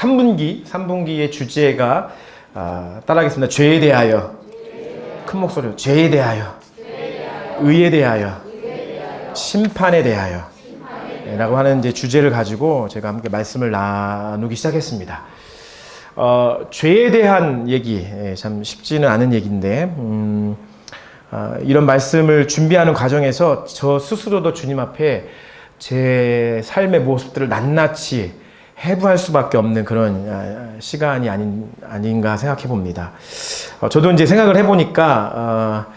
3분기의 주제가 따라하겠습니다. 죄에 대하여, 큰 목소리로 죄에 대하여, 의에 대하여, 심판에 대하여 라고 하는 이제 주제를 가지고 제가 함께 말씀을 나누기 시작했습니다. 죄에 대한 얘기, 참 쉽지는 않은 얘기인데 이런 말씀을 준비하는 과정에서 저 스스로도 주님 앞에 제 삶의 모습들을 낱낱이 해부할 수밖에 없는 그런 시간이 아닌가 생각해 봅니다. 저도 이제 생각을 해보니까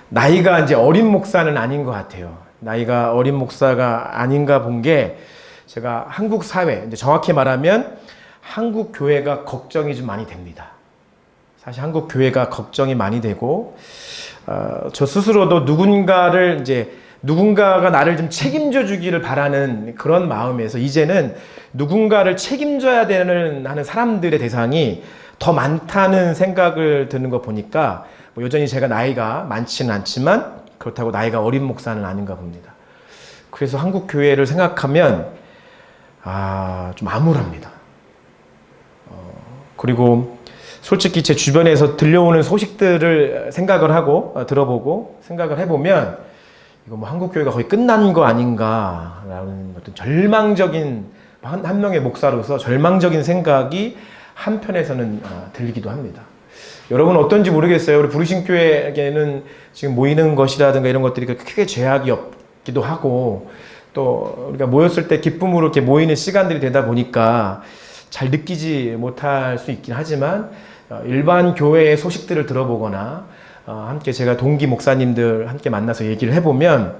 나이가 이제 어린 목사는 아닌 것 같아요. 나이가 어린 목사가 아닌가 본 게 제가 한국 사회, 이제 정확히 말하면 한국 교회가 걱정이 좀 많이 됩니다. 사실 한국 교회가 걱정이 많이 되고 저 스스로도 누군가가 나를 좀 책임져 주기를 바라는 그런 마음에서 이제는 누군가를 책임져야 하는 사람들의 대상이 더 많다는 생각을 드는 거 보니까 여전히 제가 나이가 많지는 않지만 그렇다고 나이가 어린 목사는 아닌가 봅니다. 그래서 한국 교회를 생각하면 좀 암울합니다. 그리고 솔직히 제 주변에서 들려오는 소식들을 생각을 하고 들어보고 생각을 해보면 이거 뭐 한국 교회가 거의 끝난 거 아닌가라는 어떤 절망적인 한 명의 목사로서 절망적인 생각이 한편에서는 들리기도 합니다. 여러분 어떤지 모르겠어요. 우리 부르신 교회에게는 지금 모이는 것이라든가 이런 것들이 크게 제약이 없기도 하고 또 우리가 모였을 때 기쁨으로 이렇게 모이는 시간들이 되다 보니까 잘 느끼지 못할 수 있긴 하지만 일반 교회의 소식들을 들어보거나 함께 제가 동기 목사님들 함께 만나서 얘기를 해보면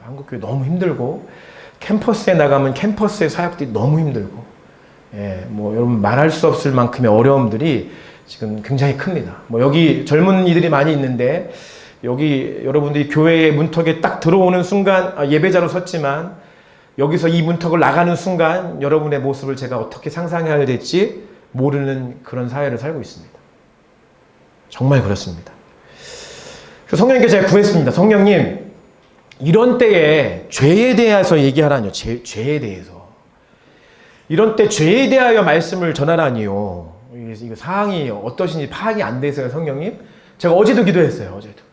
한국교회 너무 힘들고 캠퍼스에 나가면 캠퍼스의 사역들이 너무 힘들고 뭐 여러분 말할 수 없을 만큼의 어려움들이 지금 굉장히 큽니다. 뭐 여기 젊은이들이 많이 있는데 여기 여러분들이 교회의 문턱에 딱 들어오는 순간 예배자로 섰지만 여기서 이 문턱을 나가는 순간 여러분의 모습을 제가 어떻게 상상해야 될지 모르는 그런 사회를 살고 있습니다. 정말 그렇습니다. 그래서 성령님께 제가 구했습니다. 성령님, 이런 때에 죄에 대해서 얘기하라니요. 죄에 대해서. 이런 때 죄에 대하여 말씀을 전하라니요. 이거 사항이 어떠신지 파악이 안 돼서요, 성령님. 제가 어제도 기도했어요, 어제도.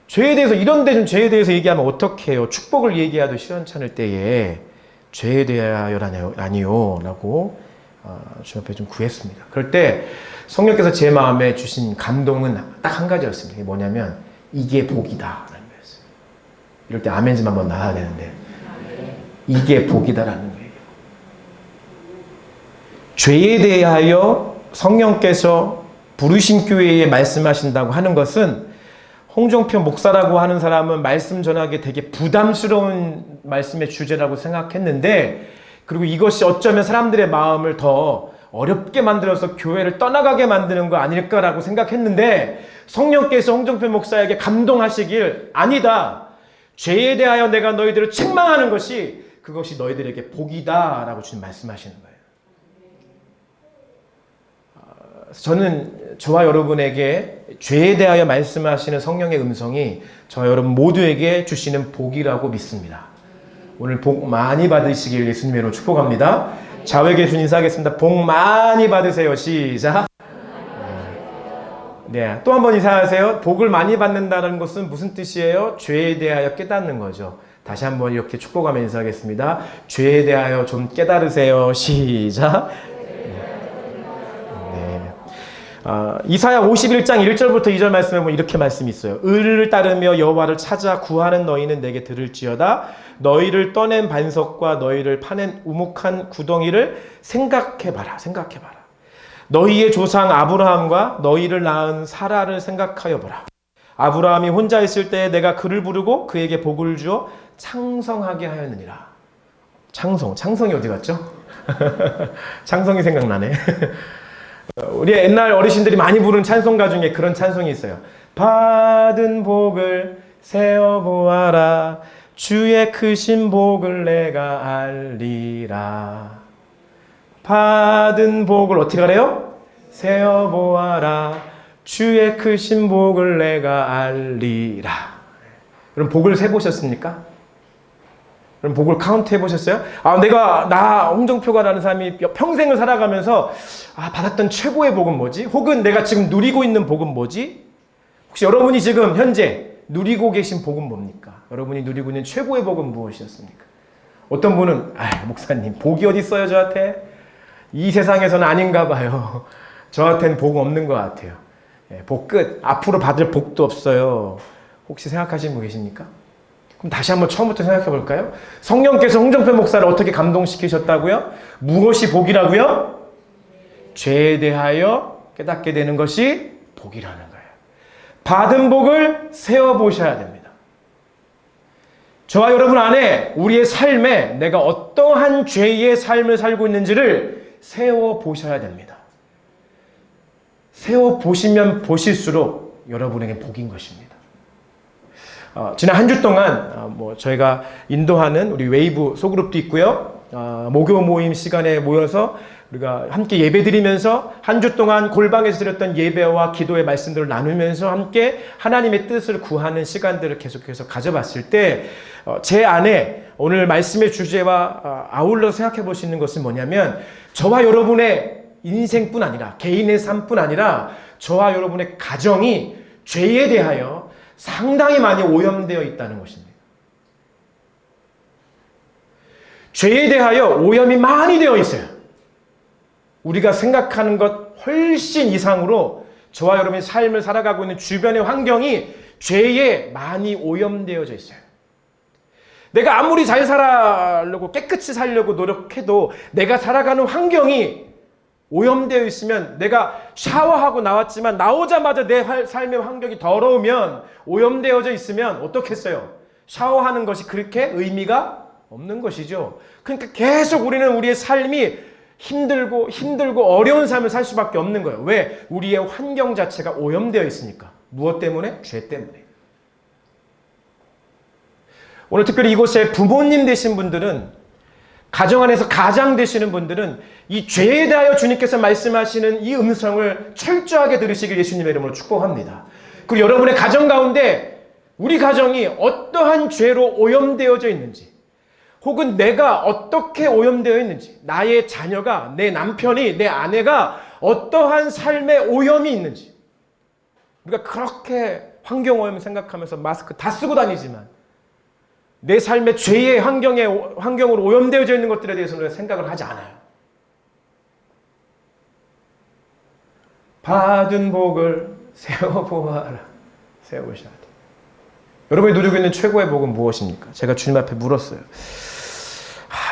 죄에 대해서, 이런데 좀 죄에 대해서 얘기하면 어떻게 해요? 축복을 얘기하도 시원찮을 때에 죄에 대하여라니요. 라고 주 옆에 좀 구했습니다. 그럴 때 성령께서 제 마음에 주신 감동은 딱 한 가지였습니다. 이게 뭐냐면, 이게 복이다. 라는 거였어요. 이럴 때 아멘 좀 한번 나와야 되는데, 이게 복이다라는 거예요. 죄에 대하여 성령께서 부르신 교회에 말씀하신다고 하는 것은 홍종표 목사라고 하는 사람은 말씀 전하기 되게 부담스러운 말씀의 주제라고 생각했는데, 그리고 이것이 어쩌면 사람들의 마음을 더 어렵게 만들어서 교회를 떠나가게 만드는 거 아닐까라고 생각했는데, 성령께서 홍종표 목사에게 감동하시길, 아니다. 죄에 대하여 내가 너희들을 책망하는 것이 그것이 너희들에게 복이다 라고 주님 말씀하시는 거예요. 저는 저와 여러분에게 죄에 대하여 말씀하시는 성령의 음성이 저와 여러분 모두에게 주시는 복이라고 믿습니다. 오늘 복 많이 받으시길 예수님의 이름으로 축복합니다. 좌우에게 주님 인사하겠습니다. 복 많이 받으세요. 시작. 네, 또 한 번 인사하세요. 복을 많이 받는다는 것은 무슨 뜻이에요? 죄에 대하여 깨닫는 거죠. 다시 한번 이렇게 축복하며 인사하겠습니다. 죄에 대하여 좀 깨달으세요. 시작. 이사야 51장 1절부터 2절 말씀에 보면 이렇게 말씀이 있어요. 의를 따르며 여호와를 찾아 구하는 너희는 내게 들을지어다. 너희를 떠낸 반석과 너희를 파낸 우묵한 구덩이를 생각해봐라. 너희의 조상 아브라함과 너희를 낳은 사라를 생각하여 보라. 아브라함이 혼자 있을 때 내가 그를 부르고 그에게 복을 주어 창성하게 하였느니라. 창성이 어디 갔죠? 창성이 생각나네. 우리 옛날 어르신들이 많이 부르는 찬송가 중에 그런 찬송이 있어요. 받은 복을 세어보아라. 주의 크신 복을 내가 알리라. 받은 복을 어떻게 하래요? 세어보아라. 주의 크신 복을 내가 알리라. 여러분 복을 세보셨습니까? 그럼 복을 카운트 해보셨어요? 나 홍정표가라는 사람이 평생을 살아가면서 받았던 최고의 복은 뭐지? 혹은 내가 지금 누리고 있는 복은 뭐지? 혹시 여러분이 지금 현재 누리고 계신 복은 뭡니까? 여러분이 누리고 있는 최고의 복은 무엇이었습니까? 어떤 분은 목사님 복이 어디 있어요 저한테? 이 세상에서는 아닌가 봐요. 저한테는 복 없는 것 같아요. 복 끝. 앞으로 받을 복도 없어요. 혹시 생각하시는 분 계십니까? 그럼 다시 한번 처음부터 생각해 볼까요? 성령께서 홍정표 목사를 어떻게 감동시키셨다고요? 무엇이 복이라고요? 죄에 대하여 깨닫게 되는 것이 복이라는 거예요. 받은 복을 세어보셔야 됩니다. 저와 여러분 안에 우리의 삶에 내가 어떠한 죄의 삶을 살고 있는지를 세어보셔야 됩니다. 세어보시면 보실수록 여러분에게 복인 것입니다. 지난 한 주 동안 저희가 인도하는 우리 웨이브 소그룹도 있고요. 목요 모임 시간에 모여서 우리가 함께 예배드리면서 한 주 동안 골방에서 드렸던 예배와 기도의 말씀들을 나누면서 함께 하나님의 뜻을 구하는 시간들을 계속해서 가져봤을 때 제 안에 오늘 말씀의 주제와 아울러 생각해 볼 수 있는 것은 뭐냐면 저와 여러분의 인생뿐 아니라 개인의 삶뿐 아니라 저와 여러분의 가정이 죄에 대하여 상당히 많이 오염되어 있다는 것입니다. 죄에 대하여 오염이 많이 되어 있어요. 우리가 생각하는 것 훨씬 이상으로 저와 여러분의 삶을 살아가고 있는 주변의 환경이 죄에 많이 오염되어져 있어요. 내가 아무리 잘 살아려고 깨끗이 살려고 노력해도 내가 살아가는 환경이 오염되어 있으면 내가 샤워하고 나왔지만 나오자마자 내 삶의 환경이 더러우면 오염되어져 있으면 어떻겠어요? 샤워하는 것이 그렇게 의미가 없는 것이죠. 그러니까 계속 우리는 우리의 삶이 힘들고 어려운 삶을 살 수밖에 없는 거예요. 왜? 우리의 환경 자체가 오염되어 있으니까. 무엇 때문에? 죄 때문에. 오늘 특별히 이곳에 부모님 되신 분들은, 가정 안에서 가장 되시는 분들은 이 죄에 대하여 주님께서 말씀하시는 이 음성을 철저하게 들으시길 예수님의 이름으로 축복합니다. 그리고 여러분의 가정 가운데 우리 가정이 어떠한 죄로 오염되어져 있는지, 혹은 내가 어떻게 오염되어 있는지, 나의 자녀가, 내 남편이, 내 아내가 어떠한 삶의 오염이 있는지, 우리가 그렇게 환경 오염을 생각하면서 마스크 다 쓰고 다니지만 내 삶의 죄의 환경으로 오염되어져 있는 것들에 대해서는 생각을 하지 않아요. 받은 복을 세어보아라. 세어보셔야 돼요. 여러분이 누리고 있는 최고의 복은 무엇입니까? 제가 주님 앞에 물었어요.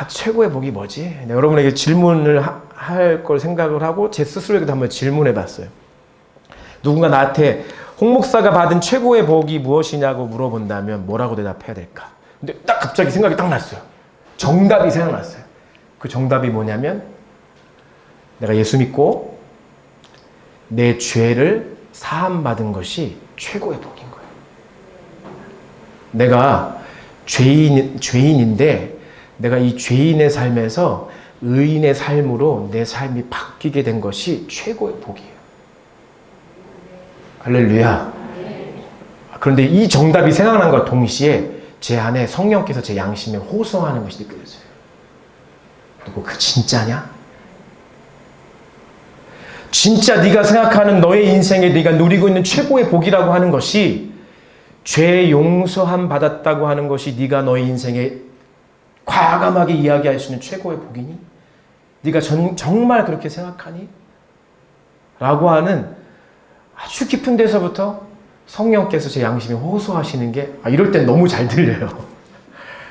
최고의 복이 뭐지? 여러분에게 질문을 할 걸 생각을 하고 제 스스로에게도 한번 질문해 봤어요. 누군가 나한테 홍 목사가 받은 최고의 복이 무엇이냐고 물어본다면 뭐라고 대답해야 될까? 근데 딱 갑자기 생각이 딱 났어요. 정답이 생각났어요. 그 정답이 뭐냐면 내가 예수 믿고 내 죄를 사함받은 것이 최고의 복인 거예요. 내가 죄인인데 내가 이 죄인의 삶에서 의인의 삶으로 내 삶이 바뀌게 된 것이 최고의 복이에요. 할렐루야. 그런데 이 정답이 생각난과 동시에 제 안에 성령께서 제 양심에 호소하는 것이 느껴졌어요. 누구 그 진짜냐? 진짜 네가 생각하는 너의 인생에 네가 누리고 있는 최고의 복이라고 하는 것이 죄 용서함 받았다고 하는 것이 네가 너의 인생에 과감하게 이야기할 수 있는 최고의 복이니? 네가 정말 그렇게 생각하니? 라고 하는 아주 깊은 데서부터 성령께서 제 양심에 호소하시는 게 이럴 땐 너무 잘 들려요.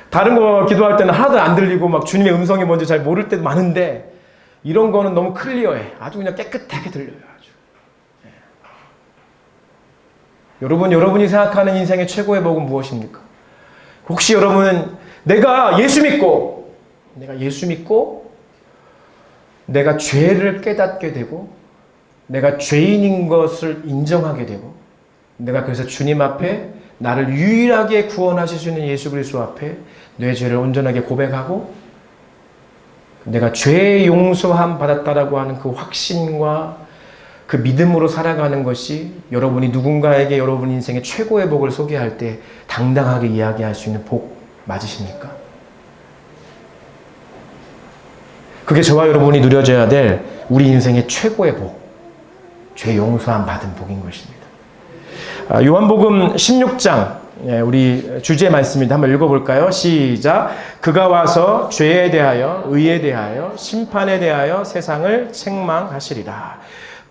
다른 거 기도할 때는 하나도 안 들리고 막 주님의 음성이 뭔지 잘 모를 때도 많은데 이런 거는 너무 클리어해. 아주 그냥 깨끗하게 들려요. 아주. 네. 여러분이 생각하는 인생의 최고의 복은 무엇입니까? 혹시 여러분은 내가 예수 믿고 내가 죄를 깨닫게 되고 내가 죄인인 것을 인정하게 되고 내가 그래서 주님 앞에 나를 유일하게 구원하실 수 있는 예수 그리스도 앞에 내 죄를 온전하게 고백하고 내가 죄 용서함 받았다라고 하는 그 확신과 그 믿음으로 살아가는 것이 여러분이 누군가에게 여러분 인생의 최고의 복을 소개할 때 당당하게 이야기할 수 있는 복 맞으십니까? 그게 저와 여러분이 누려져야 될 우리 인생의 최고의 복, 죄 용서함 받은 복인 것입니다. 요한복음 16장, 우리 주제 말씀입니다. 한번 읽어볼까요? 시작. 그가 와서 죄에 대하여, 의에 대하여, 심판에 대하여 세상을 책망하시리라.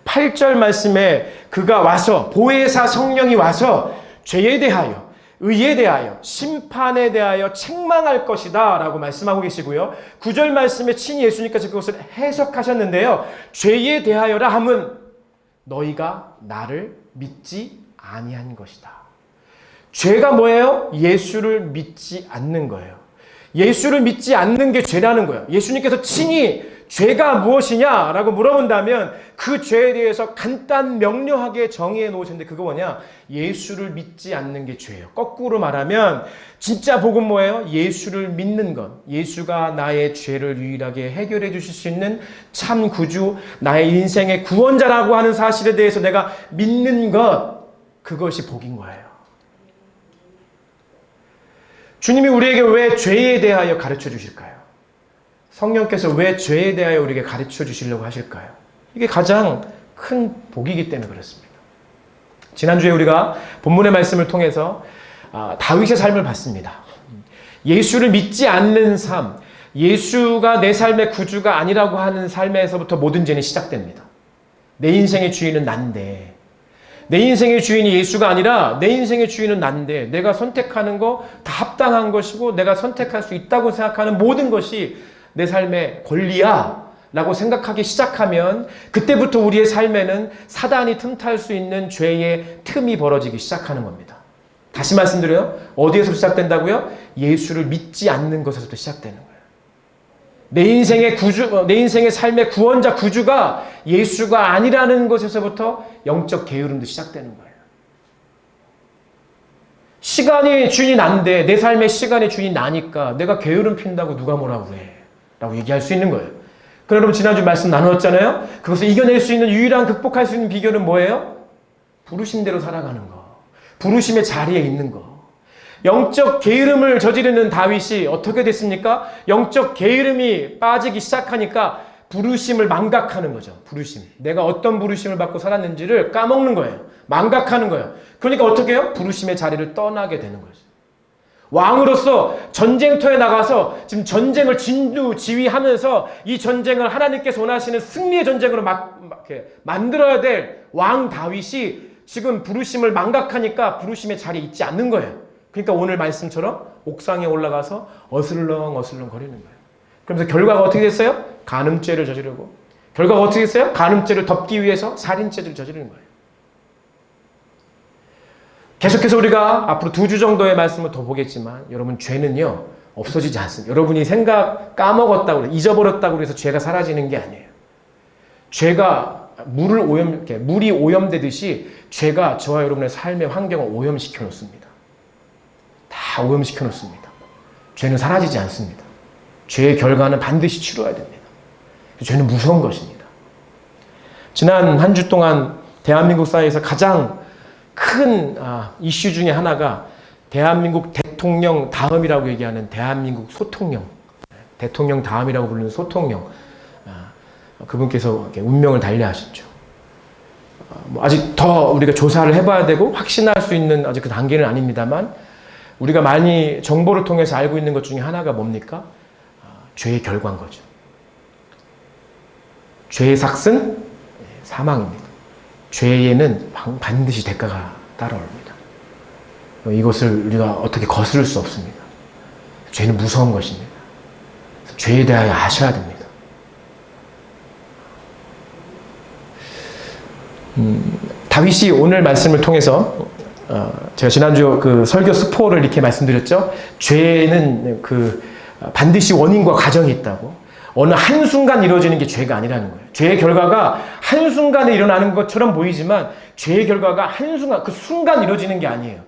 8절 말씀에 그가 와서, 보혜사 성령이 와서 죄에 대하여, 의에 대하여, 심판에 대하여 책망할 것이다 라고 말씀하고 계시고요. 9절 말씀에 친히 예수님께서 그것을 해석하셨는데요. 죄에 대하여라 함은 너희가 나를 믿지 아니한 것이다. 죄가 뭐예요? 예수를 믿지 않는 거예요. 예수를 믿지 않는 게 죄라는 거예요. 예수님께서 친히 죄가 무엇이냐라고 물어본다면 그 죄에 대해서 간단 명료하게 정의해 놓으셨는데 그거 뭐냐? 예수를 믿지 않는 게 죄예요. 거꾸로 말하면 진짜 복은 뭐예요? 예수를 믿는 것. 예수가 나의 죄를 유일하게 해결해 주실 수 있는 참 구주, 나의 인생의 구원자라고 하는 사실에 대해서 내가 믿는 것, 그것이 복인 거예요. 주님이 우리에게 왜 죄에 대하여 가르쳐 주실까요? 성령께서 왜 죄에 대하여 우리에게 가르쳐 주시려고 하실까요? 이게 가장 큰 복이기 때문에 그렇습니다. 지난주에 우리가 본문의 말씀을 통해서 다윗의 삶을 봤습니다. 예수를 믿지 않는 삶, 예수가 내 삶의 구주가 아니라고 하는 삶에서부터 모든 죄는 시작됩니다. 내 인생의 주인은 난데, 내 인생의 주인이 예수가 아니라 내 인생의 주인은 난데, 내가 선택하는 거 다 합당한 것이고 내가 선택할 수 있다고 생각하는 모든 것이 내 삶의 권리야 라고 생각하기 시작하면 그때부터 우리의 삶에는 사단이 틈탈 수 있는 죄의 틈이 벌어지기 시작하는 겁니다. 다시 말씀드려요. 어디에서 시작된다고요? 예수를 믿지 않는 것에서부터 시작되는 거예요. 내 인생의 구주, 내 인생의 삶의 구원자 구주가 예수가 아니라는 것에서부터 영적 게으름도 시작되는 거예요. 시간이 주인이 난데, 내 삶의 시간의 주인이 나니까 내가 게으름 핀다고 누가 뭐라고 그래 라고 얘기할 수 있는 거예요. 그럼 여러분 지난주 말씀 나누었잖아요. 그것을 이겨낼 수 있는 유일한 극복할 수 있는 비결은 뭐예요? 부르심대로 살아가는 거. 부르심의 자리에 있는 거. 영적 게으름을 저지르는 다윗이 어떻게 됐습니까? 영적 게으름이 빠지기 시작하니까 부르심을 망각하는 거죠. 부르심. 내가 어떤 부르심을 받고 살았는지를 까먹는 거예요. 망각하는 거예요. 그러니까 어떻게 해요? 부르심의 자리를 떠나게 되는 거죠. 왕으로서 전쟁터에 나가서 지금 전쟁을 진두지휘하면서 이 전쟁을 하나님께서 원하시는 승리의 전쟁으로 만들어야 될 왕 다윗이 지금 부르심을 망각하니까 부르심의 자리에 있지 않는 거예요. 그러니까 오늘 말씀처럼 옥상에 올라가서 어슬렁어슬렁 거리는 거예요. 그러면서 결과가 어떻게 됐어요? 간음죄를 저지르고, 결과가 어떻게 됐어요? 간음죄를 덮기 위해서 살인죄를 저지르는 거예요. 계속해서 우리가 앞으로 2주 정도의 말씀을 더 보겠지만 여러분 죄는요 없어지지 않습니다. 여러분이 생각 까먹었다고 잊어버렸다고 해서 죄가 사라지는 게 아니에요. 죄가 물이 오염되듯이 죄가 저와 여러분의 삶의 환경을 오염시켜 놓습니다. 다 오염시켜 놓습니다. 죄는 사라지지 않습니다. 죄의 결과는 반드시 치러야 됩니다. 죄는 무서운 것입니다. 지난 한 주 동안 대한민국 사회에서 가장 큰 이슈 중에 하나가 대한민국 대통령 다음이라고 얘기하는 대한민국 소통령, 대통령 다음이라고 부르는 소통령, 그분께서 운명을 달리하셨죠. 아직 더 우리가 조사를 해봐야 되고 확신할 수 있는 아직 그 단계는 아닙니다만 우리가 많이 정보를 통해서 알고 있는 것 중에 하나가 뭡니까? 죄의 결과인 거죠. 죄의 삭은 사망입니다. 죄에는 반드시 대가가 따라옵니다. 이것을 우리가 어떻게 거스를 수 없습니다. 죄는 무서운 것입니다. 죄에 대하여 아셔야 됩니다. 다윗이 오늘 말씀을 통해서 제가 지난주 그 설교 스포를 이렇게 말씀드렸죠. 죄는 반드시 원인과 과정이 있다고. 어느 한순간 이루어지는 게 죄가 아니라는 거예요. 죄의 결과가 한순간에 일어나는 것처럼 보이지만 죄의 결과가 한순간, 그 순간 이루어지는 게 아니에요.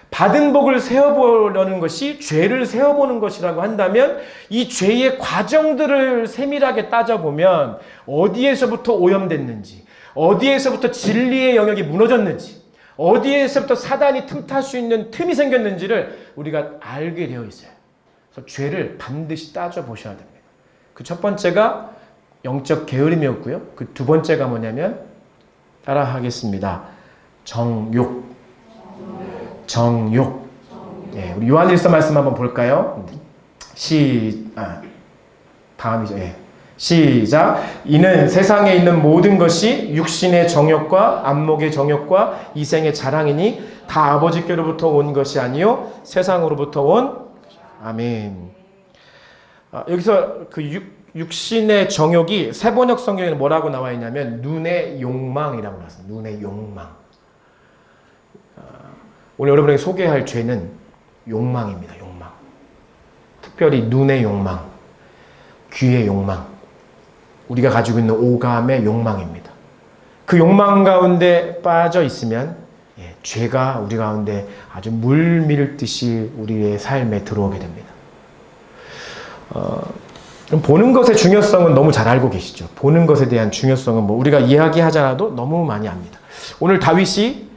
받은 복을 세어보려는 것이 죄를 세어보는 것이라고 한다면 이 죄의 과정들을 세밀하게 따져보면 어디에서부터 오염됐는지, 어디에서부터 진리의 영역이 무너졌는지, 어디에서부터 사단이 틈탈 수 있는 틈이 생겼는지를 우리가 알게 되어 있어요. 그래서 죄를 반드시 따져보셔야 됩니다. 그 첫 번째가 영적 게으름이었고요. 그 두 번째가 뭐냐면 따라 하겠습니다. 정욕. 정욕. 예, 우리 요한일서 말씀 한번 볼까요? 다음이죠. 예. 시작. 이는 세상에 있는 모든 것이 육신의 정욕과 안목의 정욕과 이생의 자랑이니 다 아버지께로부터 온 것이 아니요 세상으로부터 온. 아멘. 여기서 그 육신의 정욕이 세번역 성경에는 뭐라고 나와 있냐면 눈의 욕망이라고 나왔습니다. 눈의 욕망. 오늘 여러분에게 소개할 죄는 욕망입니다. 욕망. 특별히 눈의 욕망, 귀의 욕망, 우리가 가지고 있는 오감의 욕망입니다. 그 욕망 가운데 빠져 있으면 죄가 우리 가운데 아주 물밀듯이 우리의 삶에 들어오게 됩니다. 보는 것의 중요성은 너무 잘 알고 계시죠. 보는 것에 대한 중요성은 뭐 우리가 이야기하잖아도 너무 많이 압니다. 오늘 다윗이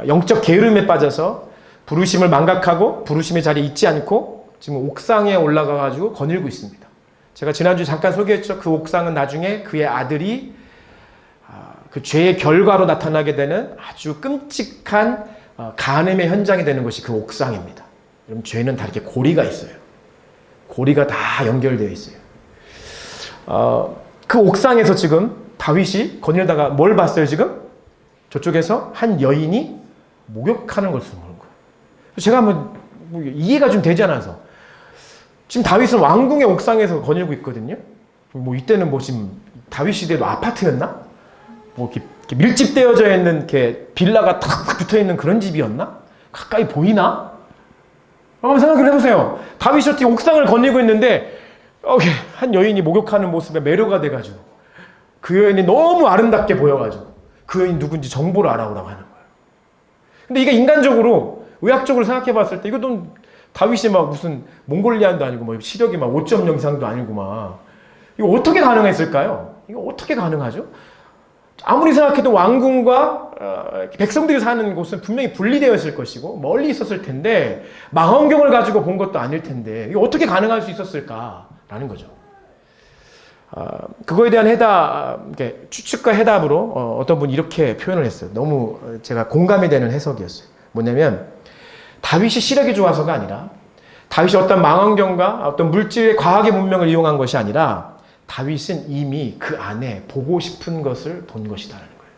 영적 게으름에 빠져서 부르심을 망각하고 부르심의 자리에 있지 않고 지금 옥상에 올라가 가지고 거닐고 있습니다. 제가 지난주 잠깐 소개했죠. 그 옥상은 나중에 그의 아들이 그 죄의 결과로 나타나게 되는 아주 끔찍한 간음의 현장이 되는 것이 그 옥상입니다. 여러분, 죄는 다 이렇게 고리가 있어요. 고리가 다 연결되어 있어요. 그 옥상에서 지금 다윗이 거닐다가 뭘 봤어요, 지금? 저쪽에서 한 여인이 목욕하는 것을 보는 거예요. 제가 뭐 이해가 좀 되지 않아서. 지금 다윗은 왕궁의 옥상에서 거닐고 있거든요. 뭐 이때는 뭐 지금 다윗 시대도 아파트였나? 뭐 이렇게 밀집되어져 있는 이렇게 빌라가 탁 붙어 있는 그런 집이었나? 가까이 보이나? 한번 생각을 해보세요. 다윗이 어떻게 옥상을 거닐고 있는데 한 여인이 목욕하는 모습에 매료가 돼가지고 그 여인이 너무 아름답게 보여가지고 그 여인 누군지 정보를 알아오라고 하는 거예요. 근데 이게 인간적으로 의학적으로 생각해봤을 때 이것도 다윗이 막 무슨 몽골리안도 아니고 뭐 시력이 막 5.0 이상도 아니고 막 이거 어떻게 가능했을까요? 이거 어떻게 가능하죠? 아무리 생각해도 왕궁과 백성들이 사는 곳은 분명히 분리되어 있을 것이고 멀리 있었을 텐데 망원경을 가지고 본 것도 아닐 텐데 이게 어떻게 가능할 수 있었을까라는 거죠. 그거에 대한 추측과 해답으로 어떤 분이 이렇게 표현을 했어요. 너무 제가 공감이 되는 해석이었어요. 뭐냐면 다윗이 시력이 좋아서가 아니라 다윗이 어떤 망원경과 어떤 물질의 과학의 문명을 이용한 것이 아니라 다윗은 이미 그 안에 보고 싶은 것을 본 것이다라는 거예요.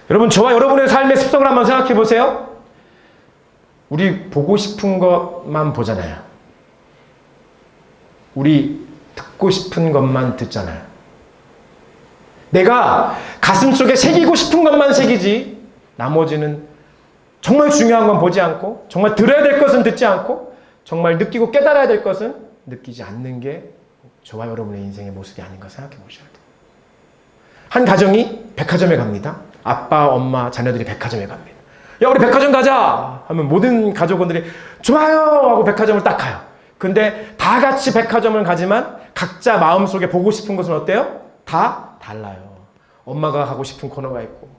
여러분, 저와 여러분의 삶의 습성을 한번 생각해 보세요. 우리 보고 싶은 것만 보잖아요. 우리 듣고 싶은 것만 듣잖아요. 내가 가슴속에 새기고 싶은 것만 새기지 나머지는 정말 중요한 건 보지 않고 정말 들어야 될 것은 듣지 않고 정말 느끼고 깨달아야 될 것은 느끼지 않는 게 저와 여러분의 인생의 모습이 아닌가 생각해 보셔야 돼요. 한 가정이 백화점에 갑니다. 아빠, 엄마, 자녀들이 백화점에 갑니다. 야, 우리 백화점 가자 하면 모든 가족원들이 좋아요 하고 백화점을 딱 가요. 근데 다 같이 백화점을 가지만 각자 마음속에 보고 싶은 것은 어때요? 다 달라요. 엄마가 가고 싶은 코너가 있고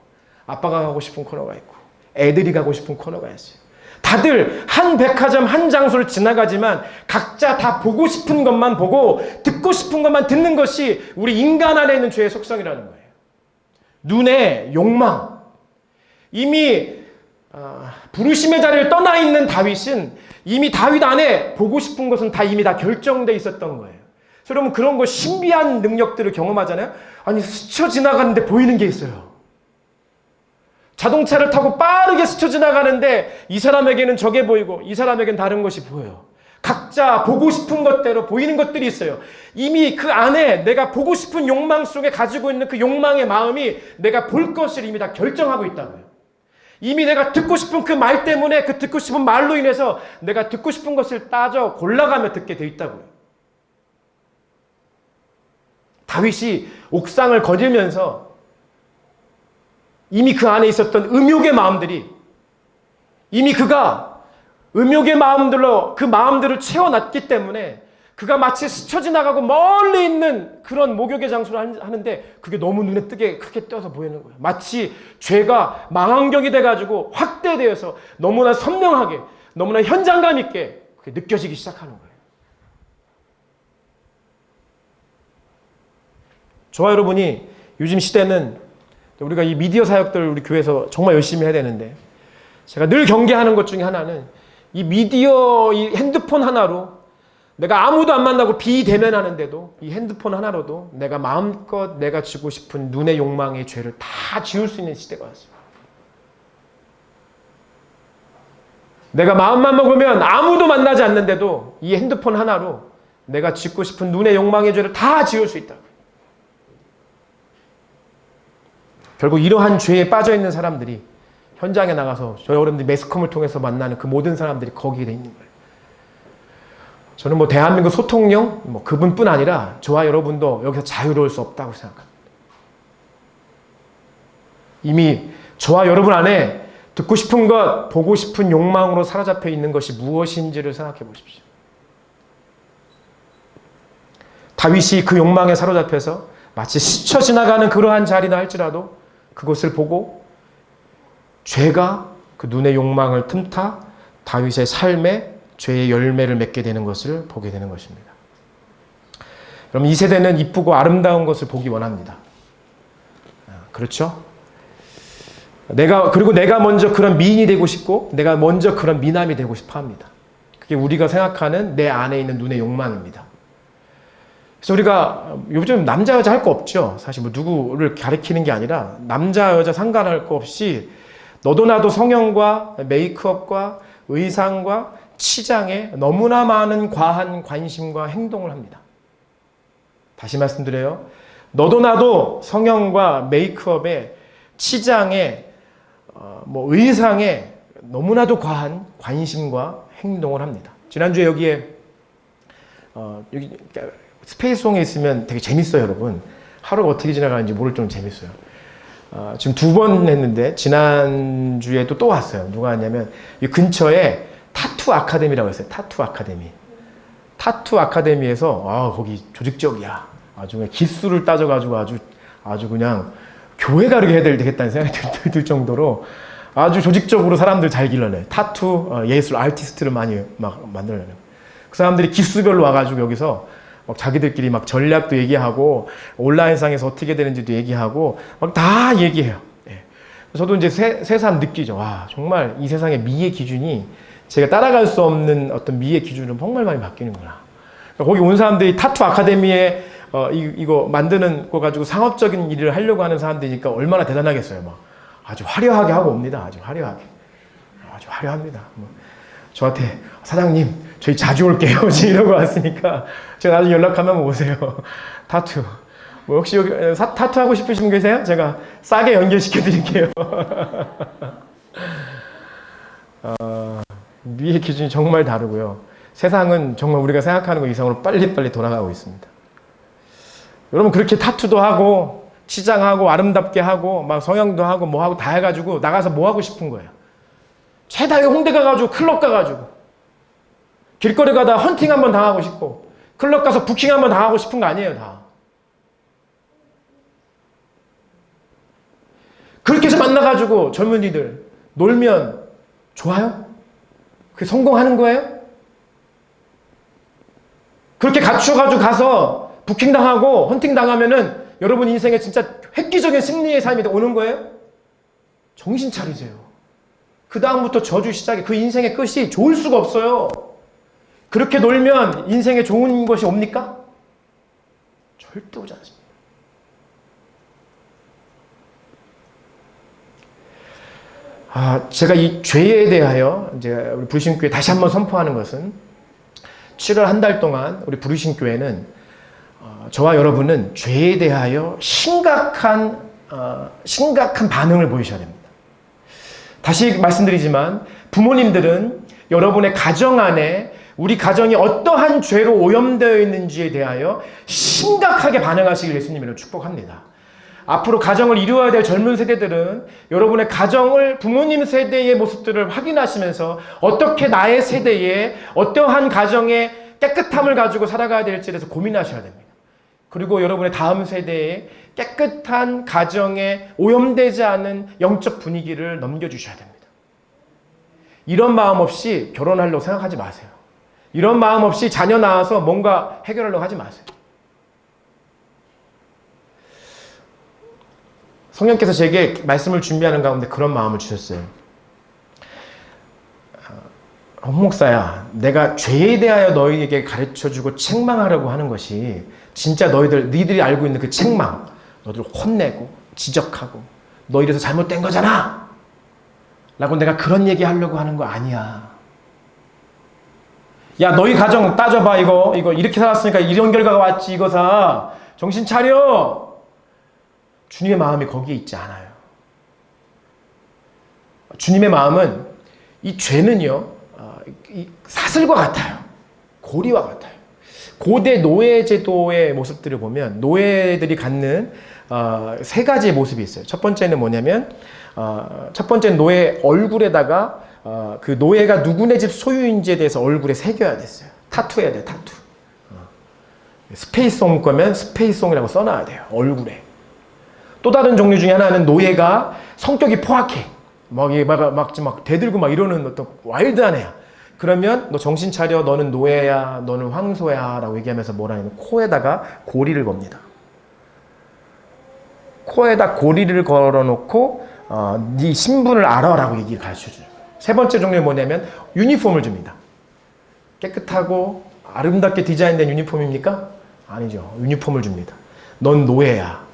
아빠가 가고 싶은 코너가 있고 애들이 가고 싶은 코너가 있어요. 다들 한 백화점 한 장소를 지나가지만 각자 다 보고 싶은 것만 보고 듣고 싶은 것만 듣는 것이 우리 인간 안에 있는 죄의 속성이라는 거예요. 눈의 욕망. 이미 부르심의 자리를 떠나 있는 다윗은 이미 다윗 안에 보고 싶은 것은 다 이미 다 결정돼 있었던 거예요. 여러분, 그런 거 신비한 능력들을 경험하잖아요. 아니, 스쳐 지나가는데 보이는 게 있어요. 자동차를 타고 빠르게 스쳐 지나가는데 이 사람에게는 저게 보이고 이 사람에게는 다른 것이 보여요. 각자 보고 싶은 것대로 보이는 것들이 있어요. 이미 그 안에 내가 보고 싶은 욕망 속에 가지고 있는 그 욕망의 마음이 내가 볼 것을 이미 다 결정하고 있다고요. 이미 내가 듣고 싶은 그 말 때문에 그 듣고 싶은 말로 인해서 내가 듣고 싶은 것을 따져 골라가며 듣게 돼 있다고요. 다윗이 옥상을 거닐면서 이미 그 안에 있었던 음욕의 마음들이 이미 그가 음욕의 마음들로 그 마음들을 채워놨기 때문에 그가 마치 스쳐 지나가고 멀리 있는 그런 목욕의 장소를 하는데 그게 너무 눈에 띄게 크게 떠서 보이는 거예요. 마치 죄가 망원경이 돼가지고 확대되어서 너무나 선명하게 너무나 현장감 있게 그게 느껴지기 시작하는 거예요. 저와 여러분이 요즘 시대는 우리가 이 미디어 사역들 우리 교회에서 정말 열심히 해야 되는데 제가 늘 경계하는 것 중에 하나는 이 미디어, 이 핸드폰 하나로 내가 아무도 안 만나고 비대면하는데도 이 핸드폰 하나로도 내가 마음껏 내가 지고 싶은 눈의 욕망의 죄를 다 지울 수 있는 시대가 왔어요. 내가 마음만 먹으면 아무도 만나지 않는데도 이 핸드폰 하나로 내가 짓고 싶은 눈의 욕망의 죄를 다 지울 수 있다. 결국 이러한 죄에 빠져있는 사람들이 현장에 나가서 저희 여러분들이 매스컴을 통해서 만나는 그 모든 사람들이 거기에 있는 거예요. 저는 뭐 대한민국 소통령 뭐 그분뿐 아니라 저와 여러분도 여기서 자유로울 수 없다고 생각합니다. 이미 저와 여러분 안에 듣고 싶은 것, 보고 싶은 욕망으로 사로잡혀 있는 것이 무엇인지를 생각해 보십시오. 다윗이 그 욕망에 사로잡혀서 마치 스쳐 지나가는 그러한 자리나 할지라도 그것을 보고 죄가 그 눈의 욕망을 틈타 다윗의 삶에 죄의 열매를 맺게 되는 것을 보게 되는 것입니다. 여러분, 이 세대는 이쁘고 아름다운 것을 보기 원합니다. 그렇죠? 그리고 내가 먼저 그런 미인이 되고 싶고 내가 먼저 그런 미남이 되고 싶어 합니다. 그게 우리가 생각하는 내 안에 있는 눈의 욕망입니다. 그래서 우리가 요즘 남자 여자 할 거 없죠. 사실 뭐 누구를 가리키는 게 아니라 남자 여자 상관할 거 없이 너도 나도 성형과 메이크업과 의상과 치장에 너무나 많은 과한 관심과 행동을 합니다. 다시 말씀드려요. 너도 나도 성형과 메이크업에 치장에 뭐 의상에 너무나도 과한 관심과 행동을 합니다. 지난주에 여기에 여기 스페이스홍에 있으면 되게 재밌어요, 여러분. 하루가 어떻게 지나가는지 모를 정도로 재밌어요. 지금 2번 했는데 지난주에도 또 왔어요. 누가 왔냐면 이 근처에 타투 아카데미라고 했어요. 타투 아카데미. 타투 아카데미에서 거기 조직적이야. 아주 그냥 기수를 따져가지고 아주 그냥 교회 가르게 해야 되겠다는 생각이 들 정도로 아주 조직적으로 사람들 잘 길러내요. 타투 예술 아티스트를 많이 막 만들어내요. 그 사람들이 기수별로 와가지고 여기서 막 자기들끼리 막 전략도 얘기하고 온라인상에서 어떻게 되는지도 얘기하고 막 다 얘기해요. 예. 저도 이제 새삼 느끼죠. 와, 정말 이 세상의 미의 기준이 제가 따라갈 수 없는 어떤 미의 기준은 정말 많이 바뀌는구나. 그러니까 거기 온 사람들이 타투 아카데미에 이거 만드는 거 가지고 상업적인 일을 하려고 하는 사람들이니까 얼마나 대단하겠어요. 막 아주 화려하게 하고 옵니다. 아주 화려하게. 아주 화려합니다. 뭐 저한테 사장님 저희 자주 올게요. 이러고 왔으니까 제가 나중에 연락하면 오세요. 타투. 뭐 혹시 여기 타투 하고 싶으신 분 계세요? 제가 싸게 연결시켜 드릴게요. 미의 기준이 정말 다르고요. 세상은 정말 우리가 생각하는 것 이상으로 빨리빨리 돌아가고 있습니다. 여러분 그렇게 타투도 하고 치장하고 아름답게 하고 막 성형도 하고 뭐 하고 다 해가지고 나가서 뭐 하고 싶은 거예요. 최다의 홍대 가가지고 클럽 가가지고 길거리 가다 헌팅 한번 당하고 싶고 클럽 가서 부킹 한번 당하고 싶은 거 아니에요. 다 그렇게 해서 만나가지고 젊은이들 놀면 좋아요? 그게 성공하는 거예요? 그렇게 갖춰가지고 가서 부킹 당하고 헌팅 당하면은 여러분 인생에 진짜 획기적인 승리의 삶이 오는 거예요? 정신 차리세요. 그 다음부터 저주 시작에 그 인생의 끝이 좋을 수가 없어요. 그렇게 놀면 인생에 좋은 것이 옵니까? 절대 오지 않습니다. 제가 이 죄에 대하여 이제 우리 부르심교회 다시 한번 선포하는 것은 7월 한 달 동안 우리 부르심교회는 저와 여러분은 죄에 대하여 심각한 반응을 보이셔야 됩니다. 다시 말씀드리지만 부모님들은 여러분의 가정 안에 우리 가정이 어떠한 죄로 오염되어 있는지에 대하여 심각하게 반응하시길 예수님으로 축복합니다. 앞으로 가정을 이루어야 될 젊은 세대들은 여러분의 가정을 부모님 세대의 모습들을 확인하시면서 어떻게 나의 세대에 어떠한 가정의 깨끗함을 가지고 살아가야 될지에 대해서 고민하셔야 됩니다. 그리고 여러분의 다음 세대에 깨끗한 가정에 오염되지 않은 영적 분위기를 넘겨주셔야 됩니다. 이런 마음 없이 결혼하려고 생각하지 마세요. 이런 마음 없이 자녀 낳아서 뭔가 해결하려고 하지 마세요. 성령께서 제게 말씀을 준비하는 가운데 그런 마음을 주셨어요. 홍 목사야, 내가 죄에 대하여 너희에게 가르쳐주고 책망하려고 하는 것이 진짜 너희들이 알고 있는 그 책망, 너희들 혼내고 지적하고 너 이래서 잘못된 거잖아 라고 내가 그런 얘기 하려고 하는 거 아니야. 야, 너희 가정 따져봐. 이거 이렇게 살았으니까 이런 결과가 왔지. 이거사 정신 차려. 주님의 마음이 거기에 있지 않아요. 주님의 마음은 이 죄는요, 이 사슬과 같아요. 고리와 같아요. 고대 노예 제도의 모습들을 보면 노예들이 갖는 세 가지의 모습이 있어요. 첫 번째는 뭐냐면 첫 번째는 노예 얼굴에다가 그 노예가 누구네 집 소유인지에 대해서 얼굴에 새겨야 됐어요. 타투해야 돼요. 타투. 스페이스송 거면 스페이스송이라고 써놔야 돼요. 얼굴에. 또 다른 종류 중에 하나는 노예가 성격이 포악해. 막 대들고 막 이러는 어떤 와일드한 애야. 그러면 너 정신 차려. 너는 노예야. 너는 황소야. 라고 얘기하면서 뭐라 하냐면 코에다가 고리를 겁니다. 코에다 고리를 걸어놓고 네 신분을 알아라고 얘기를 가르쳐줘요. 세 번째 종류는 뭐냐면 유니폼을 줍니다. 깨끗하고 아름답게 디자인된 유니폼입니까? 아니죠. 유니폼을 줍니다. 넌 노예야.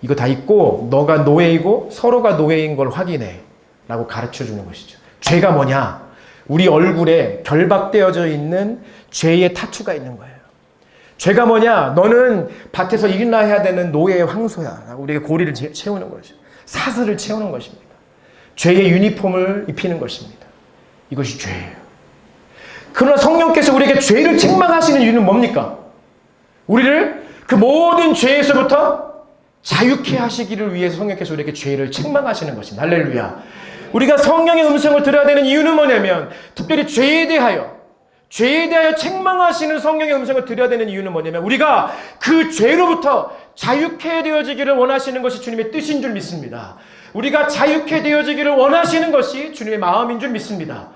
이거 다 있고 너가 노예이고 서로가 노예인 걸 확인해 라고 가르쳐주는 것이죠. 죄가 뭐냐? 우리 얼굴에 결박되어져 있는 죄의 타투가 있는 거예요. 죄가 뭐냐? 너는 밭에서 일이나 해야 되는 노예의 황소야 라고 우리에게 고리를 채우는 것이죠. 사슬을 채우는 것입니다. 죄의 유니폼을 입히는 것입니다. 이것이 죄예요. 그러나 성령께서 우리에게 죄를 책망하시는 이유는 뭡니까? 우리를 그 모든 죄에서부터 자유케 하시기를 위해서 성령께서 우리에게 죄를 책망하시는 것입니다. 할렐루야. 우리가 성령의 음성을 들어야 되는 이유는 뭐냐면 특별히 죄에 대하여 책망하시는 성령의 음성을 들어야 되는 이유는 뭐냐면 우리가 그 죄로부터 자유케 되어지기를 원하시는 것이 주님의 뜻인 줄 믿습니다. 우리가 자유케 되어지기를 원하시는 것이 주님의 마음인 줄 믿습니다.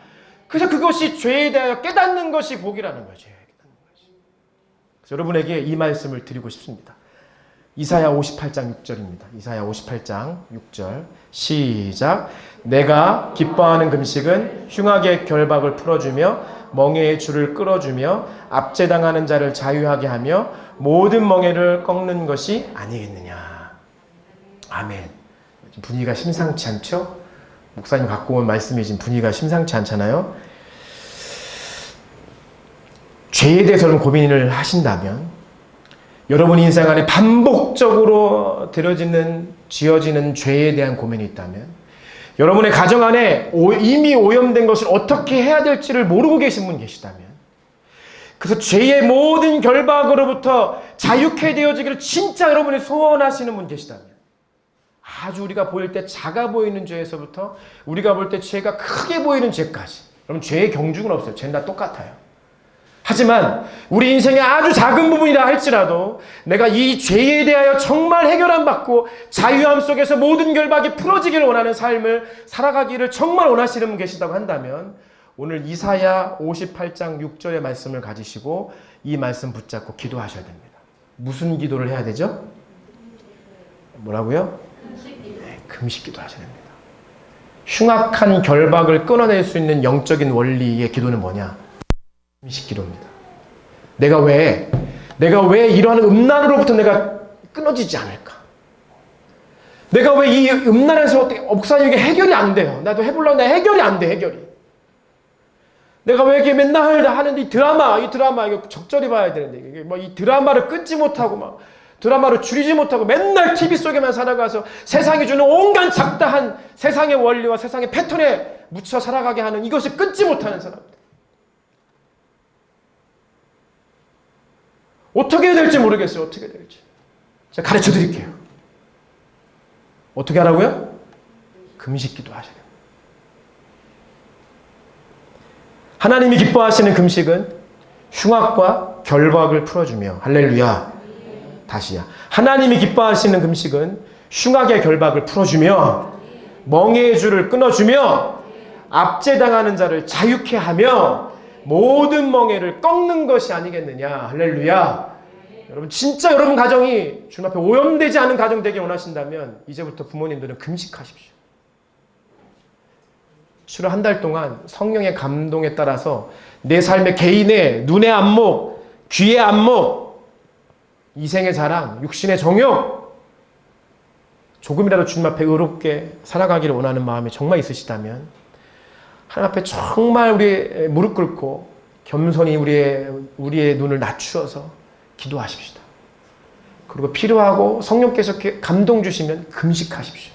그래서 그것이 죄에 대하여 깨닫는 것이 복이라는 거죠. 그래서 여러분에게 이 말씀을 드리고 싶습니다. 이사야 58장 6절입니다. 이사야 58장 6절 시작. 내가 기뻐하는 금식은 흉악의 결박을 풀어주며 멍에의 줄을 끌어주며 압제당하는 자를 자유하게 하며 모든 멍에를 꺾는 것이 아니겠느냐. 아멘. 분위기가 심상치 않죠? 목사님 갖고 온 말씀이 지금 분위기가 심상치 않잖아요? 죄에 대해서 좀 고민을 하신다면 여러분 인생 안에 반복적으로 지어지는 죄에 대한 고민이 있다면 여러분의 가정 안에 이미 오염된 것을 어떻게 해야 될지를 모르고 계신 분 계시다면 그래서 죄의 모든 결박으로부터 자유케 되어지기를 진짜 여러분이 소원하시는 분 계시다면 아주 우리가 보일 때 작아 보이는 죄에서부터 우리가 볼 때 죄가 크게 보이는 죄까지 여러분 죄의 경중은 없어요. 죄는 다 똑같아요. 하지만 우리 인생의 아주 작은 부분이라 할지라도 내가 이 죄에 대하여 정말 해결안 받고 자유함 속에서 모든 결박이 풀어지기를 원하는 삶을 살아가기를 정말 원하시는 분 계시다고 한다면 오늘 이사야 58장 6절의 말씀을 가지시고 이 말씀 붙잡고 기도하셔야 됩니다. 무슨 기도를 해야 되죠? 뭐라고요? 금식 기도 하셔야 됩니다. 흉악한 결박을 끊어낼 수 있는 영적인 원리의 기도는 뭐냐? 금식 기도입니다. 내가 왜 이러한 음란으로부터 내가 끊어지지 않을까? 내가 왜 이 음란에서 어떻게 목사님 이게 해결이 안 돼요? 나도 해보려고 내 해결이 안 돼. 해결이. 내가 왜 이렇게 맨날 하는데 이 드라마 이거 적절히 봐야 되는데 이게 뭐 이 드라마를 끊지 못하고 막 드라마를 줄이지 못하고 맨날 TV 속에만 살아가서 세상이 주는 온갖 작다한 세상의 원리와 세상의 패턴에 묻혀 살아가게 하는 이것을 끊지 못하는 사람들. 어떻게 해야 될지 모르겠어요. 어떻게 해야 될지. 제가 가르쳐 드릴게요. 어떻게 하라고요? 금식기도 하셔야 돼요. 하나님이 기뻐하시는 금식은 흉악과 결박을 풀어주며 할렐루야. 다시야. 하나님이 기뻐하시는 금식은 흉악의 결박을 풀어주며 멍에의 줄을 끊어주며 압제당하는 자를 자유케 하며 모든 멍에를 꺾는 것이 아니겠느냐. 할렐루야. 여러분 진짜 여러분 가정이 주님 앞에 오염되지 않은 가정 되게 원하신다면 이제부터 부모님들은 금식하십시오. 주로 한 달 동안 성령의 감동에 따라서 내 삶의 개인의 눈의 안목, 귀의 안목, 이생의 자랑, 육신의 정욕, 조금이라도 주님 앞에 의롭게 살아가기를 원하는 마음이 정말 있으시다면 하나님 앞에 정말 우리 무릎 꿇고 겸손히 우리의 눈을 낮추어서 기도하십시다. 그리고 필요하고 성령께서 이렇게 감동 주시면 금식하십시오.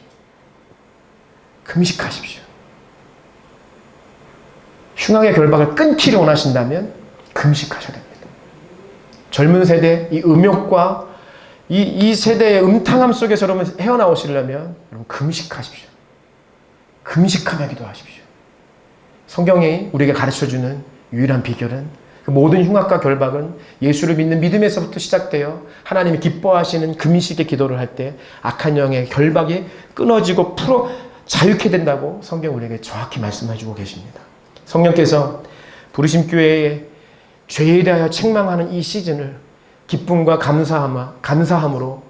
금식하십시오. 흉악의 결박을 끊기를 원하신다면 금식하셔야 됩니다. 젊은 세대, 이 음욕과 이 세대의 음탕함 속에서 여러분 헤어나오시려면 여러분 금식하십시오. 금식하며 기도하십시오. 성경이 우리에게 가르쳐주는 유일한 비결은 그 모든 흉악과 결박은 예수를 믿는 믿음에서부터 시작되어 하나님이 기뻐하시는 금식의 기도를 할 때 악한 영의 결박이 끊어지고 자유케 된다고 성경 우리에게 정확히 말씀해주고 계십니다. 성령께서 부르심교회의 죄에 대하여 책망하는 이 시즌을 기쁨과 감사함으로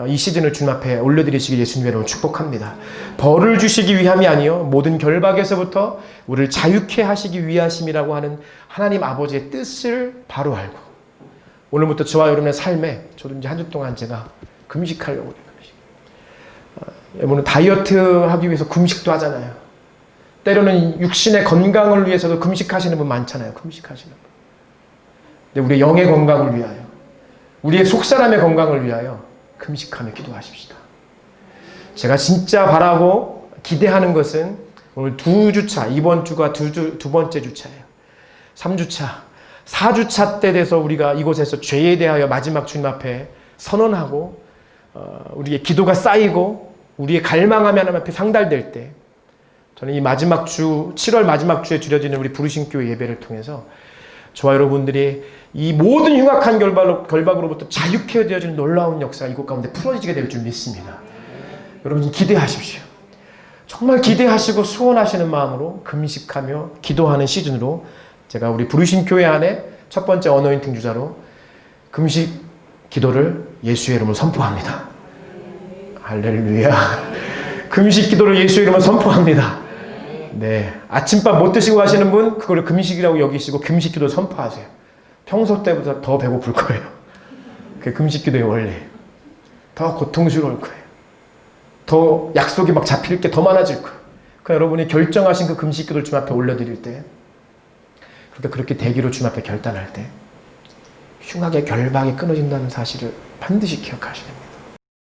이 시즌을 주님 앞에 올려드리시길 예수님 이름으로 축복합니다. 벌을 주시기 위함이 아니요 모든 결박에서부터 우리를 자유케 하시기 위하심이라고 하는 하나님 아버지의 뜻을 바로 알고 오늘부터 저와 여러분의 삶에 저도 이제 한 주 동안 제가 금식하려고 해요. 여러분은 다이어트 하기 위해서 금식도 하잖아요. 때로는 육신의 건강을 위해서도 금식하시는 분 많잖아요. 금식하시는 분. 근데 우리의 영의 건강을 위하여, 우리의 속사람의 건강을 위하여 금식하며 기도하십시다. 제가 진짜 바라고 기대하는 것은 오늘 2주차, 이번 주가 두 번째 주차예요. 3주차, 4주차 때 돼서 우리가 이곳에서 죄에 대하여 마지막 주님 앞에 선언하고 우리의 기도가 쌓이고 우리의 갈망함이 하나님 앞에 상달될 때 저는 이 마지막 주, 7월 마지막 주에 드려지는 우리 부르심교회 예배를 통해서 저와 여러분들이 이 모든 흉악한 결박으로부터 자유케 되어지는 놀라운 역사가 이곳 가운데 풀어지게 될 줄 믿습니다. 여러분 기대하십시오. 정말 기대하시고 소원하시는 마음으로 금식하며 기도하는 시즌으로 제가 우리 부르심교회 안에 첫 번째 어노인팅 주자로 금식 기도를 예수의 이름으로 선포합니다. 할렐루야. 금식 기도를 예수의 이름으로 선포합니다. 네, 아침밥 못 드시고 가시는 분 그거를 금식이라고 여기시고 금식 기도 선포하세요. 평소 때보다 더 배고플 거예요. 그게 금식 기도의 원리예요. 더 고통스러울 거예요. 더 약속이 막 잡힐 게 더 많아질 거예요. 그러니까 여러분이 결정하신 그 금식 기도를 주님 앞에 올려드릴 때 그렇게 되기로 주님 앞에 결단할 때 흉악의 결박이 끊어진다는 사실을 반드시 기억하셔야 됩니다.